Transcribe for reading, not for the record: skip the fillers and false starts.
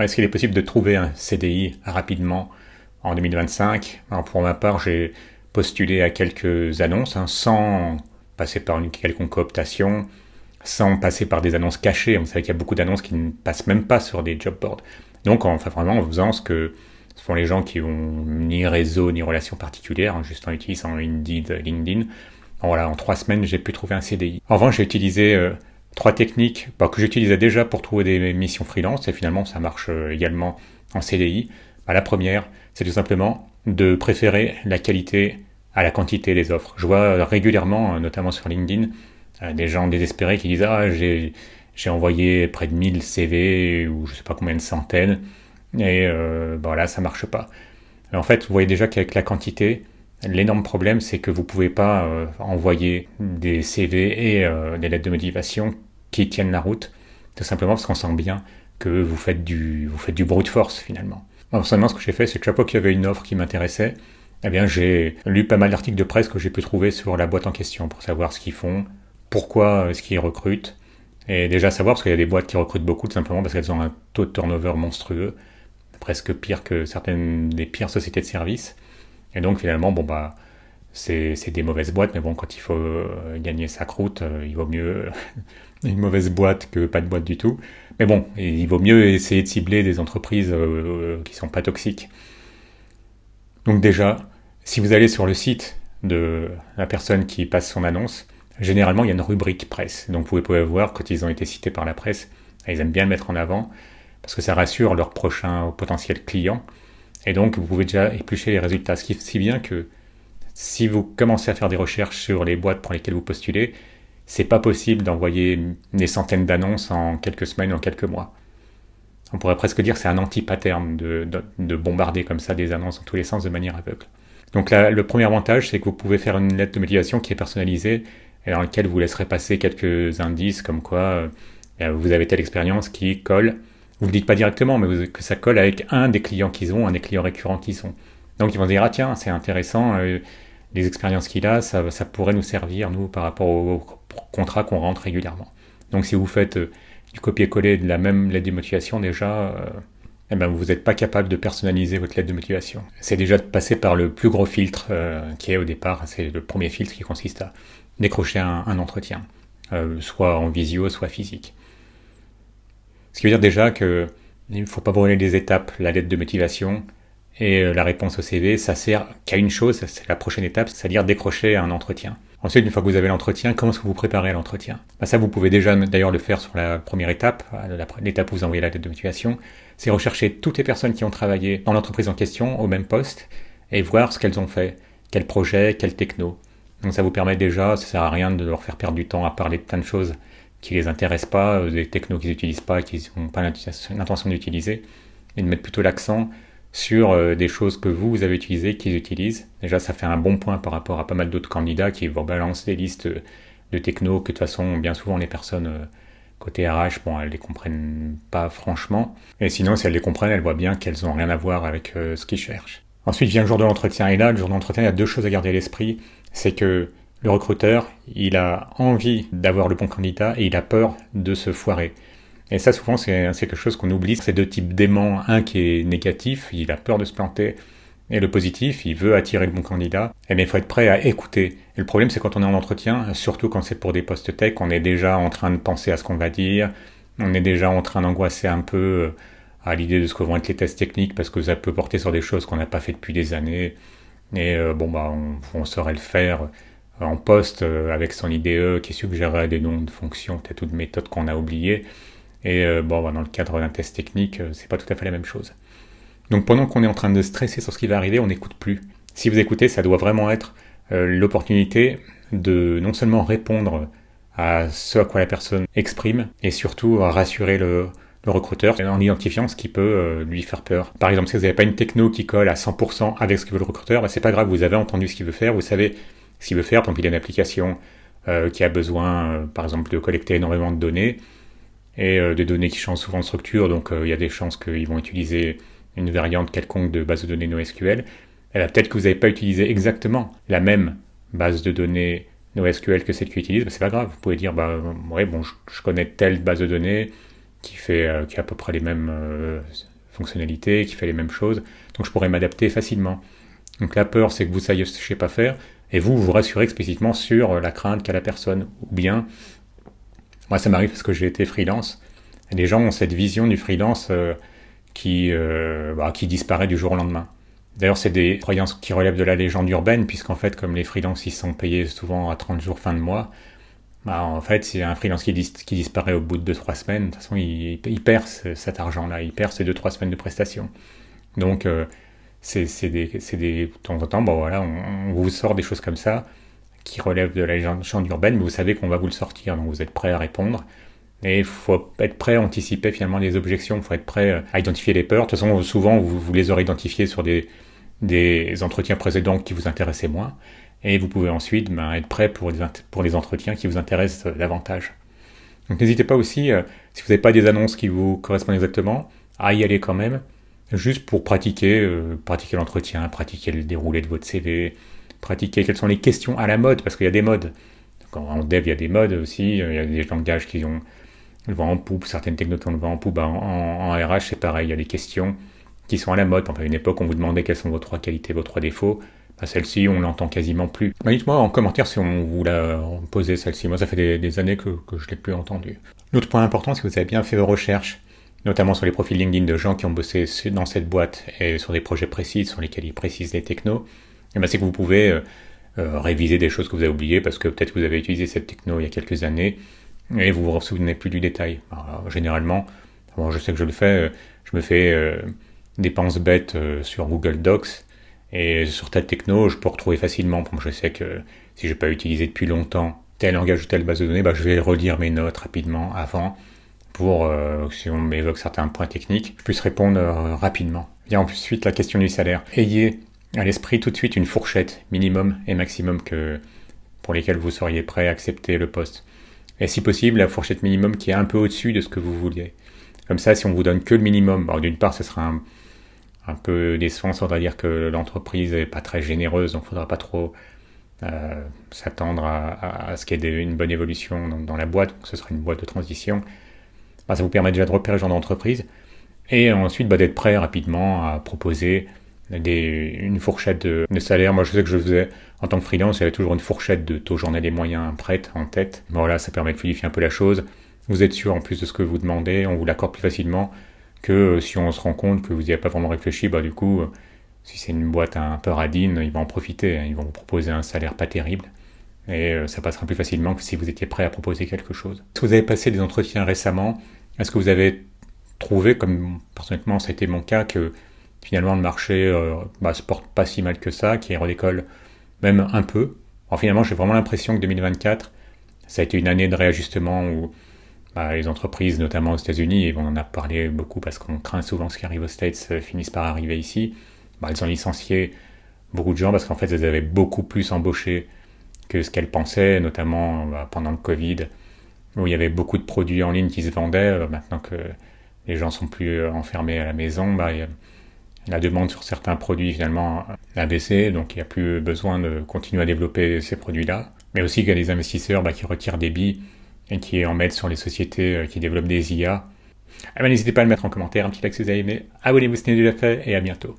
Est-ce qu'il est possible de trouver un CDI rapidement en 2025? Alors pour ma part, j'ai postulé à quelques annonces, sans passer par une quelconque cooptation, sans passer par des annonces cachées. On sait qu'il y a beaucoup d'annonces qui ne passent même pas sur des job boards. Donc vraiment en faisant ce que font les gens qui ont ni réseau ni relation particulière, juste en utilisant Indeed, LinkedIn. Voilà, en 3 semaines, j'ai pu trouver un CDI. En revanche, j'ai utilisé 3 techniques que j'utilisais déjà pour trouver des missions freelance, et finalement ça marche également en CDI. La première, c'est tout simplement de préférer la qualité à la quantité des offres. Je vois régulièrement, notamment sur LinkedIn, des gens désespérés qui disent j'ai envoyé près de 1000 CV ou je sais pas combien de centaines et voilà, ça marche pas. Mais en fait, vous voyez déjà qu'avec la quantité, l'énorme problème, c'est que vous pouvez pas envoyer des CV et des lettres de motivation qui tiennent la route, tout simplement parce qu'on sent bien que vous faites du brute force finalement. Moi, personnellement, ce que j'ai fait, c'est que chaque fois qu'il y avait une offre qui m'intéressait, eh bien, j'ai lu pas mal d'articles de presse que j'ai pu trouver sur la boîte en question pour savoir ce qu'ils font, pourquoi est-ce qu'ils recrutent, et déjà savoir, parce qu'il y a des boîtes qui recrutent beaucoup, tout simplement parce qu'elles ont un taux de turnover monstrueux, presque pire que certaines des pires sociétés de services. Et donc finalement, c'est des mauvaises boîtes, mais bon, quand il faut gagner sa croûte, il vaut mieux une mauvaise boîte que pas de boîte du tout. Mais bon, il vaut mieux essayer de cibler des entreprises qui sont pas toxiques. Donc déjà, si vous allez sur le site de la personne qui passe son annonce, généralement il y a une rubrique presse. Donc vous pouvez voir quand ils ont été cités par la presse, ils aiment bien le mettre en avant, parce que ça rassure leurs prochains potentiels clients. Et donc vous pouvez déjà éplucher les résultats. Ce qui est si bien que si vous commencez à faire des recherches sur les boîtes pour lesquelles vous postulez, c'est pas possible d'envoyer des centaines d'annonces en quelques semaines ou en quelques mois. On pourrait presque dire que c'est un anti-pattern de bombarder comme ça des annonces dans tous les sens de manière aveugle. Donc là, le premier avantage, c'est que vous pouvez faire une lettre de motivation qui est personnalisée et dans laquelle vous laisserez passer quelques indices comme quoi vous avez telle expérience qui colle. Vous ne le dites pas directement, mais que ça colle avec un des clients qu'ils ont, un des clients récurrents qu'ils ont. Donc ils vont se dire, tiens, c'est intéressant, les expériences qu'il a, ça pourrait nous servir, nous, par rapport au contrat qu'on rentre régulièrement. Donc si vous faites du copier-coller de la même lettre de motivation, déjà, vous n'êtes pas capable de personnaliser votre lettre de motivation. C'est déjà de passer par le plus gros filtre qui est au départ, c'est le premier filtre qui consiste à décrocher un entretien, soit en visio, soit physique. Ce qui veut dire déjà qu'il ne faut pas brûler les étapes, la lettre de motivation et la réponse au CV, ça sert qu'à une chose, c'est la prochaine étape, c'est-à-dire décrocher un entretien. Ensuite, une fois que vous avez l'entretien, comment est-ce que vous préparez l'entretien ? Ça, vous pouvez déjà d'ailleurs le faire sur la première étape, l'étape où vous envoyez la lettre de motivation, c'est rechercher toutes les personnes qui ont travaillé dans l'entreprise en question, au même poste, et voir ce qu'elles ont fait, quel projet, quel techno. Donc ça vous permet déjà, ça sert à rien de leur faire perdre du temps à parler de plein de choses qui les intéressent pas, des technos qu'ils n'utilisent pas, qu'ils n'ont pas l'intention d'utiliser, et de mettre plutôt l'accent sur des choses que vous avez utilisées, qu'ils utilisent. Déjà, ça fait un bon point par rapport à pas mal d'autres candidats qui vous balancent des listes de technos que de toute façon, bien souvent, les personnes côté RH, elles les comprennent pas franchement. Et sinon, si elles les comprennent, elles voient bien qu'elles ont rien à voir avec ce qu'ils cherchent. Ensuite vient le jour de l'entretien. Et là, le jour de l'entretien, il y a 2 choses à garder à l'esprit. C'est que le recruteur, il a envie d'avoir le bon candidat et il a peur de se foirer. Et ça, souvent, c'est quelque chose qu'on oublie. C'est 2 types d'aimants. Un qui est négatif, il a peur de se planter. Et le positif, il veut attirer le bon candidat. Et bien, il faut être prêt à écouter. Et le problème, c'est quand on est en entretien, surtout quand c'est pour des postes tech, on est déjà en train de penser à ce qu'on va dire. On est déjà en train d'angoisser un peu à l'idée de ce que vont être les tests techniques, parce que ça peut porter sur des choses qu'on n'a pas fait depuis des années. Et on saurait le faire en poste avec son IDE qui suggérerait des noms de fonctions, peut-être ou de méthodes qu'on a oubliées. Et dans le cadre d'un test technique, c'est pas tout à fait la même chose. Donc pendant qu'on est en train de stresser sur ce qui va arriver, on n'écoute plus. Si vous écoutez, ça doit vraiment être l'opportunité de non seulement répondre à ce à quoi la personne exprime, et surtout à rassurer le recruteur en identifiant ce qui peut lui faire peur. Par exemple, si vous n'avez pas une techno qui colle à 100% avec ce que veut le recruteur, c'est pas grave, vous avez entendu ce qu'il veut faire, vous savez ce qu'il veut faire. Par exemple, il y a une application qui a besoin, par exemple, de collecter énormément de données, et des données qui changent souvent de structure, donc il y a des chances qu'ils vont utiliser une variante quelconque de base de données NoSQL. Peut-être que vous n'avez pas utilisé exactement la même base de données NoSQL que celle qu'ils utilisent, c'est pas grave, vous pouvez dire, je connais telle base de données, qui a à peu près les mêmes fonctionnalités, qui fait les mêmes choses. Donc je pourrais m'adapter facilement. Donc la peur, c'est que vous ne sachiez pas faire, et vous rassurez explicitement sur la crainte qu'a la personne. Ou bien, moi ça m'arrive parce que j'ai été freelance, et les gens ont cette vision du freelance qui disparaît du jour au lendemain. D'ailleurs, c'est des croyances qui relèvent de la légende urbaine, puisqu'en fait, comme les freelances ils sont payés souvent à 30 jours fin de mois, en fait, c'est un freelance qui disparaît au bout de 2-3 semaines. De toute façon, il perd cet argent-là, il perd ces 2-3 semaines de prestations. Donc, de temps en temps, on vous sort des choses comme ça, qui relèvent de la légende urbaine, mais vous savez qu'on va vous le sortir, donc vous êtes prêt à répondre. Et il faut être prêt à anticiper finalement les objections, il faut être prêt à identifier les peurs. De toute façon, souvent, vous les aurez identifiées sur des entretiens précédents qui vous intéressaient moins. Et vous pouvez ensuite être prêt pour les entretiens qui vous intéressent davantage. Donc n'hésitez pas aussi, si vous n'avez pas des annonces qui vous correspondent exactement, à y aller quand même, juste pour pratiquer l'entretien, pratiquer le déroulé de votre CV, pratiquer quelles sont les questions à la mode, parce qu'il y a des modes. En dev, il y a des modes aussi, il y a des langages qui ont le vent en poupe, certaines technos qui ont le vent en poupe. En RH, c'est pareil, il y a des questions qui sont à la mode. À une époque, on vous demandait quelles sont vos 3 qualités, vos 3 défauts. Celle-ci, on l'entend quasiment plus. Dites-moi en commentaire si on vous l'a posé celle-ci. Moi, ça fait des années que je ne l'ai plus entendue. L'autre point important, c'est que vous avez bien fait vos recherches, notamment sur les profils LinkedIn de gens qui ont bossé dans cette boîte et sur des projets précis sur lesquels ils précisent les technos. C'est que vous pouvez réviser des choses que vous avez oubliées parce que peut-être vous avez utilisé cette techno il y a quelques années et vous vous souvenez plus du détail. Généralement, je sais que je le fais, je me fais dépenses bêtes sur Google Docs. Et sur telle techno, je peux retrouver facilement. Je sais que si je n'ai pas utilisé depuis longtemps tel langage ou telle base de données, je vais relire mes notes rapidement avant pour, si on m'évoque certains points techniques, je puisse répondre rapidement. Vient ensuite la question du salaire. Ayez à l'esprit tout de suite une fourchette minimum et maximum pour lesquelles vous seriez prêt à accepter le poste. Et si possible, la fourchette minimum qui est un peu au-dessus de ce que vous vouliez. Comme ça, si on vous donne que le minimum, d'une part, ce sera un peu décevant, ça voudrait dire que l'entreprise n'est pas très généreuse, donc il ne faudra pas trop s'attendre à ce qu'il y ait une bonne évolution dans la boîte, donc ce sera une boîte de transition. Ça vous permet déjà de repérer le genre d'entreprise, et ensuite d'être prêt rapidement à proposer une fourchette de salaire. Moi je sais que je faisais, en tant que freelance, j'avais toujours une fourchette de taux journalier moyen prête en tête. Ça permet de fluidifier un peu la chose. Vous êtes sûr en plus de ce que vous demandez, on vous l'accorde plus facilement que si on se rend compte que vous n'y avez pas vraiment réfléchi, du coup, si c'est une boîte un peu radine, ils vont en profiter, ils vont vous proposer un salaire pas terrible, et ça passera plus facilement que si vous étiez prêt à proposer quelque chose. Est-ce que vous avez passé des entretiens récemment? Est-ce que vous avez trouvé, comme personnellement ça a été mon cas, que finalement le marché se porte pas si mal que ça, qu'il redécolle même un peu? Finalement, j'ai vraiment l'impression que 2024, ça a été une année de réajustement où les entreprises, notamment aux États-Unis, et on en a parlé beaucoup parce qu'on craint souvent ce qui arrive aux States finisse par arriver ici, elles ont licencié beaucoup de gens parce qu'en fait, elles avaient beaucoup plus embauché que ce qu'elles pensaient, notamment pendant le Covid, où il y avait beaucoup de produits en ligne qui se vendaient. Maintenant que les gens sont plus enfermés à la maison, la demande sur certains produits finalement a baissé, donc il n'y a plus besoin de continuer à développer ces produits-là. Mais aussi qu'il y a des investisseurs qui retirent des billes et qui en mettent sur les sociétés qui développent des IA. N'hésitez pas à le mettre en commentaire, un petit like si vous avez aimé, abonnez-vous si ce n'est déjà fait, et à bientôt.